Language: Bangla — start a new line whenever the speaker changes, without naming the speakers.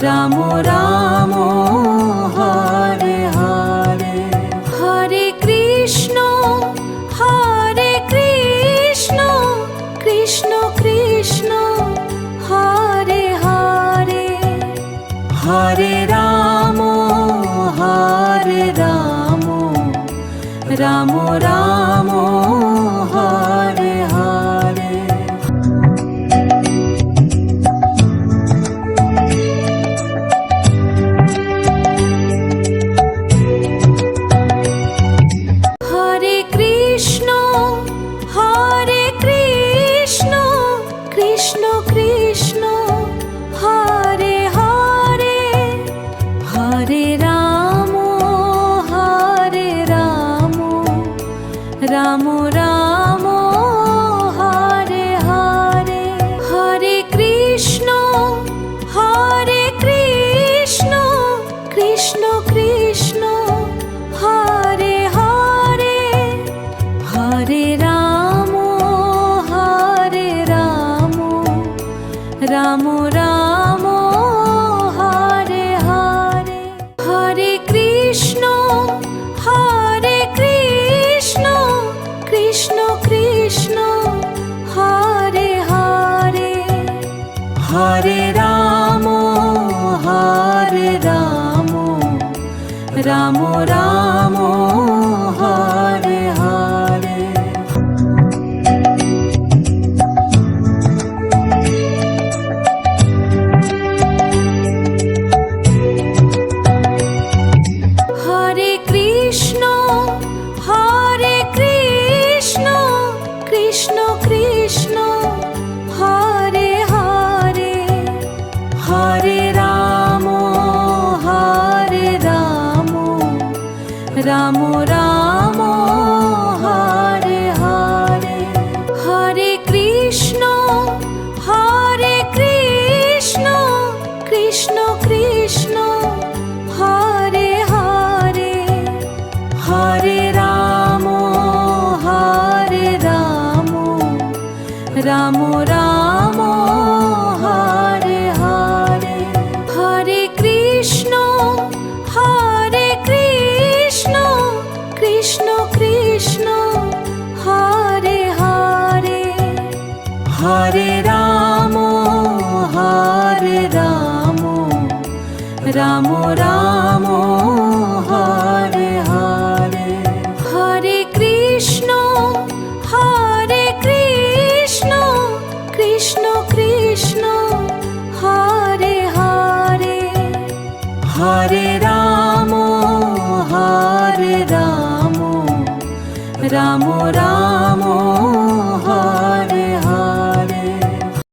রাম রাম হরে হরে, হরে কৃষ্ণ কৃষ্ণ কৃষ্ণ হরে হরে, হরে রাম রাম রাম হরে হরে। হরে কৃষ্ণ কৃষ্ণ কৃষ্ণ হরে হরে, হরে রাম রাম রাম হরে হরে, হরে কৃষ্ণ কৃষ্ণ কৃষ্ণ হরে হরে, হরে রাম রাম রাম হরে হরে, হরে কৃষ্ণ কৃষ্ণ কৃষ্ণ হরে হরে, হরে রাম রাম রাম হরে হরে। হরে কৃষ্ণ কৃষ্ণ কৃষ্ণ হরে হরে, হরে রাম রাম রাম হরে হরে, হরে কৃষ্ণ কৃষ্ণ কৃষ্ণ হরে হরে, হরে রাম রাম রাম হরে হরে, হরে কৃষ্ণ কৃষ্ণ কৃষ্ণ হরে হরে, হরে রাম রাম রাম হরে হরে, হরে কৃষ্ণ কৃষ্ণ কৃষ্ণ হরে হরে, হরে রাম রাম রাম